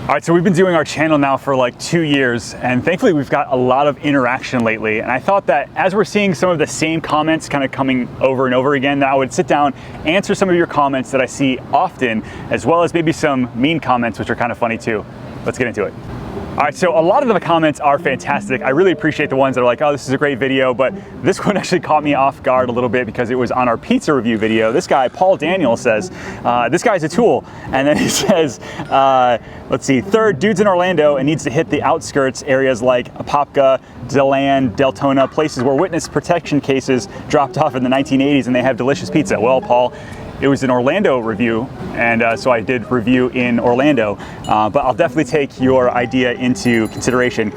All right, so we've been doing our channel now for like 2 years, and thankfully we've got a lot of interaction lately. And I thought that as we're seeing some of the same comments kind of coming over and over again, that I would sit down, answer some of your comments that I see often, as well as maybe some mean comments, which are kind of funny too. Let's get into it. All right, so a lot of the comments are fantastic. I really appreciate the ones that are like, oh, this is a great video, but this one actually caught me off guard a little bit because it was on our pizza review video. This guy, Paul Daniel, says, this guy's a tool. And then he says, let's see, third, dude's in Orlando and needs to hit the outskirts areas like Apopka, Deland, Deltona, places where witness protection cases dropped off in the 1980s and they have delicious pizza. Well, Paul, it was an Orlando review, and so I did review in Orlando, but I'll definitely take your idea into consideration.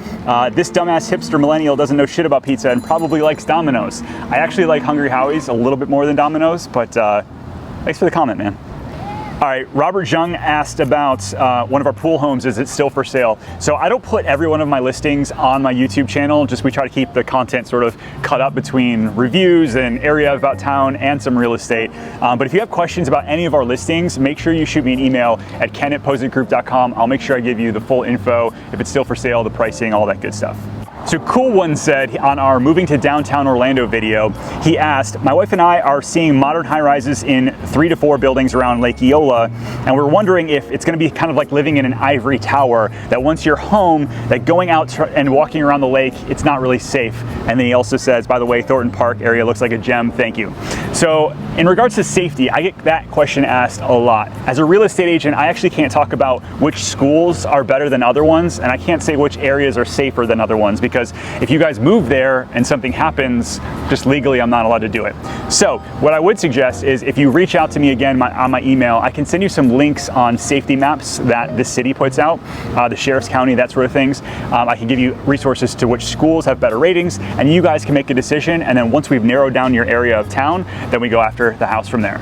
This dumbass hipster millennial doesn't know shit about pizza and probably likes Domino's. I actually like Hungry Howie's a little bit more than Domino's, but thanks for the comment, man. All right, Robert Jung asked about one of our pool homes, is it still for sale? So I don't put every one of my listings on my YouTube channel, just we try to keep the content sort of cut up between reviews and area about town and some real estate. But if you have questions about any of our listings, make sure you shoot me an email at ken@pozekgroup.com. I'll make sure I give you the full info, if it's still for sale, the pricing, all that good stuff. So Cool One said on our moving to downtown Orlando video, he asked, my wife and I are seeing modern high-rises in 3 to 4 buildings around Lake Eola, and we're wondering if it's going to be kind of like living in an ivory tower, that once you're home, that going out and walking around the lake, it's not really safe. And then he also says, by the way, Thornton Park area looks like a gem, thank you. So in regards to safety, I get that question asked a lot. As a real estate agent, I actually can't talk about which schools are better than other ones, and I can't say which areas are safer than other ones, because if you guys move there and something happens, just legally I'm not allowed to do it. So what I would suggest is if you reach out to me again on my email, I can send you some links on safety maps that the city puts out, the sheriff's county, that sort of things. I can give you resources to which schools have better ratings, and you guys can make a decision, and then once we've narrowed down your area of town, then we go after the house from there.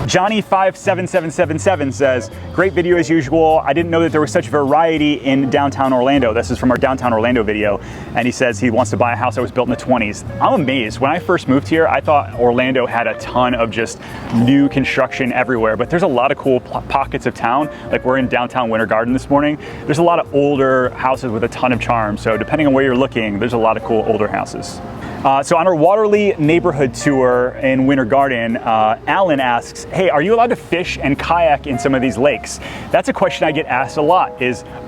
Johnny57777 says, great video as usual. I didn't know that there was such variety in downtown Orlando. This is from our downtown Orlando video. And he says he wants to buy a house that was built in the 20s. I'm amazed. When I first moved here, I thought Orlando had a ton of just new construction everywhere, but there's a lot of cool pockets of town. Like we're in downtown Winter Garden this morning. There's a lot of older houses with a ton of charm. So depending on where you're looking, there's a lot of cool older houses. So on our Waterley neighborhood tour in Winter Garden, Alan asks, hey, are you allowed to fish and kayak in some of these lakes? That's a question I get asked a lot,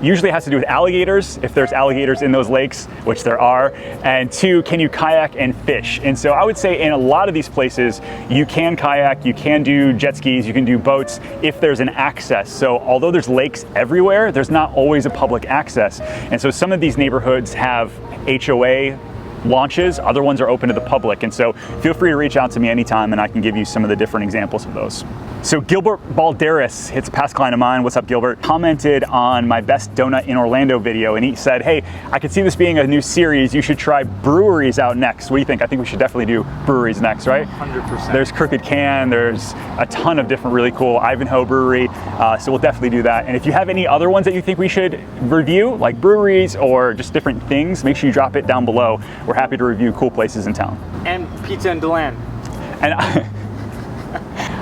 usually has to do with alligators, if there's alligators in those lakes, which there are, and 2, can you kayak and fish? And so I would say in a lot of these places, you can kayak, you can do jet skis, you can do boats if there's an access. So although there's lakes everywhere, there's not always a public access. And so some of these neighborhoods have HOA launches, other ones are open to the public, and so feel free to reach out to me anytime and I can give you some of the different examples of those. So Gilbert Balderas, it's a past client of mine, what's up Gilbert, commented on my best donut in Orlando video, and he said, hey, I could see this being a new series, you should try breweries out next. What do you think? I think we should definitely do breweries next, right? 100%. There's Crooked Can, there's a ton of different really cool Ivanhoe Brewery, so we'll definitely do that. And if you have any other ones that you think we should review, like breweries or just different things, make sure you drop it down below. We're happy to review cool places in town. And pizza and Deland. And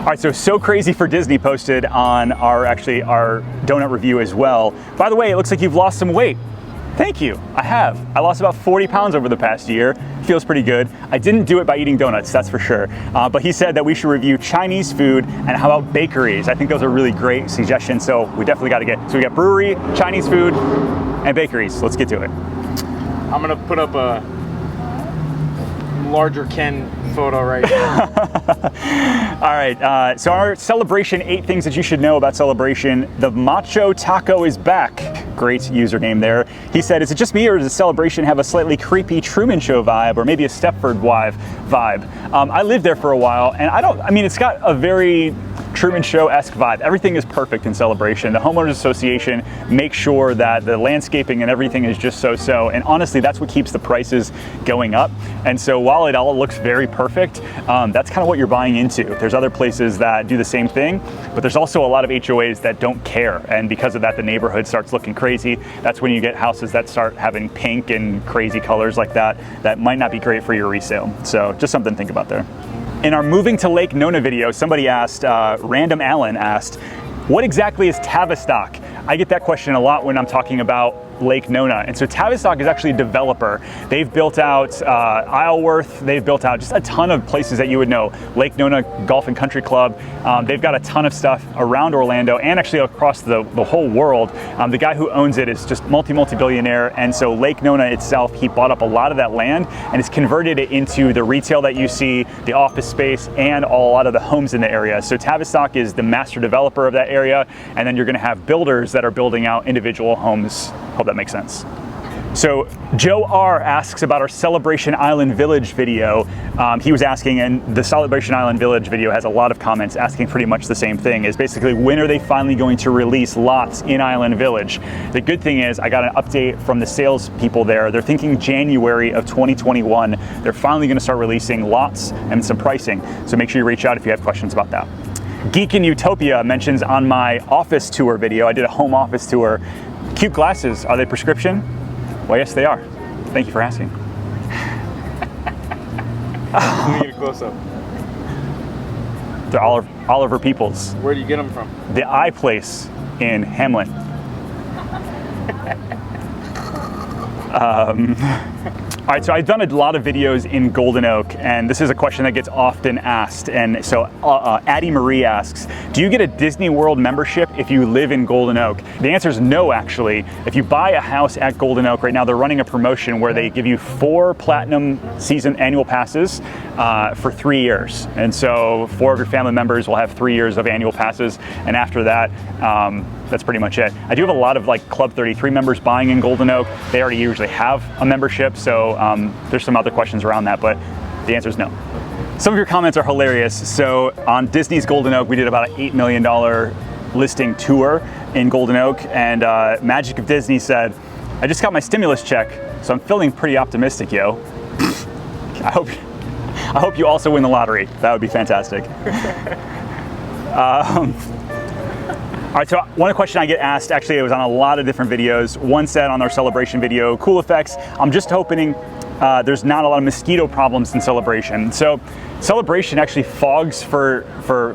all right, so Crazy for Disney posted on our donut review as well. By the way, it looks like you've lost some weight. Thank you, I have. I lost about 40 pounds over the past year. Feels pretty good. I didn't do it by eating donuts, that's for sure. But he said that we should review Chinese food and how about bakeries? I think those are really great suggestions, so we definitely gotta so we got brewery, Chinese food, and bakeries. Let's get to it. I'm gonna put up a larger Ken photo right now. All right, so our Celebration 8 things that you should know about Celebration. The Macho Taco is back. Great username there. He said, is it just me or does Celebration have a slightly creepy Truman Show vibe or maybe a Stepford vibe? I lived there for a while and it's got a very Truman Show-esque vibe. Everything is perfect in Celebration. The Homeowners Association makes sure that the landscaping and everything is just so-so, and honestly, that's what keeps the prices going up. And so while it all looks very perfect, that's kind of what you're buying into. There's other places that do the same thing, but there's also a lot of HOAs that don't care, and because of that, the neighborhood starts looking crazy. That's when you get houses that start having pink and crazy colors like that might not be great for your resale. So just something to think about there. In our Moving to Lake Nona video, somebody asked, Random Allen asked, what exactly is Tavistock? I get that question a lot when I'm talking about Lake Nona. And so Tavistock is actually a developer. They've built out Isleworth, they've built out just a ton of places that you would know. Lake Nona Golf and Country Club, they've got a ton of stuff around Orlando and actually across the whole world. The guy who owns it is just multi-billionaire, and so Lake Nona itself, he bought up a lot of that land and has converted it into the retail that you see, the office space, and a lot of the homes in the area. So Tavistock is the master developer of that area, and then you're gonna have builders that are building out individual homes. Hope that makes sense. So Joe R asks about our Celebration Island Village video. He was asking, and the Celebration Island Village video has a lot of comments asking pretty much the same thing, is basically when are they finally going to release lots in Island Village? The good thing is I got an update from the sales people there. They're thinking January of 2021. They're finally going to start releasing lots and some pricing. So make sure you reach out if you have questions about that. Geek in Utopia mentions on my office tour video, I did a home office tour, cute glasses, are they prescription? Well, yes, they are. Thank you for asking. Let me get a close-up. They're Oliver Peoples. Where do you get them from? The Eye Place in Hamlin. All right, so I've done a lot of videos in Golden Oak, and this is a question that gets often asked. And so Addie Marie asks, do you get a Disney World membership if you live in Golden Oak? The answer is no, actually. If you buy a house at Golden Oak right now, they're running a promotion where they give you 4 platinum season annual passes for 3 years. And so 4 of your family members will have 3 years of annual passes. And after that, that's pretty much it. I do have a lot of like Club 33 members buying in Golden Oak. They already usually have a membership, so there's some other questions around that, but the answer is no. Some of your comments are hilarious. So on Disney's Golden Oak, we did about an $8 million listing tour in Golden Oak, and Magic of Disney said, I just got my stimulus check, so I'm feeling pretty optimistic, yo. I hope you also win the lottery. That would be fantastic. All right, so one question I get asked, actually it was on a lot of different videos. One said on our Celebration video, cool effects, I'm just hoping there's not a lot of mosquito problems in Celebration. So Celebration actually fogs for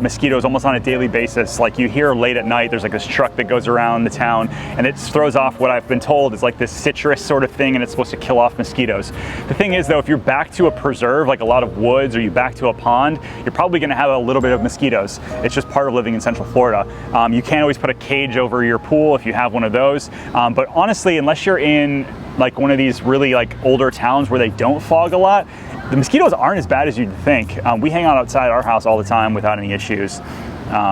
mosquitoes almost on a daily basis. Like you hear late at night, there's like this truck that goes around the town and it throws off what I've been told is like this citrus sort of thing, and it's supposed to kill off mosquitoes. The thing is though, if you're back to a preserve, like a lot of woods, or you back to a pond, you're probably gonna have a little bit of mosquitoes. It's just part of living in Central Florida. You can't always put a cage over your pool if you have one of those. But honestly, unless you're in like one of these really like older towns where they don't fog a lot, the mosquitoes aren't as bad as you'd think. We hang out outside our house all the time without any issues.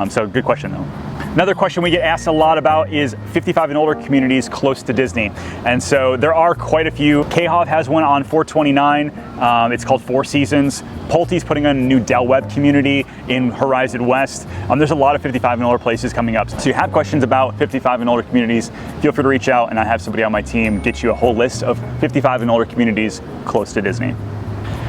So good question though. Another question we get asked a lot about is 55 and older communities close to Disney. And so there are quite a few. Cahov has one on 429. It's called Four Seasons. Pulte's putting on a new Del Webb community in Horizon West. There's a lot of 55 and older places coming up. So if you have questions about 55 and older communities, feel free to reach out and I have somebody on my team get you a whole list of 55 and older communities close to Disney.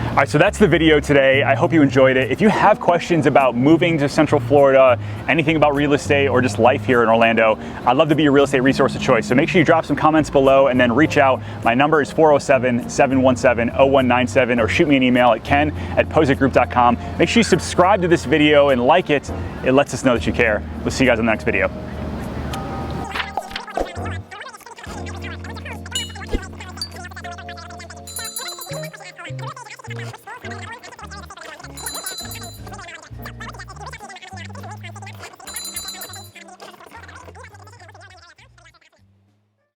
All right, so that's the video today. I hope you enjoyed it. If you have questions about moving to Central Florida, anything about real estate or just life here in Orlando, I'd love to be your real estate resource of choice. So make sure you drop some comments below and then reach out. My number is 407-717-0197 or shoot me an email at ken@pozekgroup.com. Make sure you subscribe to this video and like it. It lets us know that you care. We'll see you guys in the next video.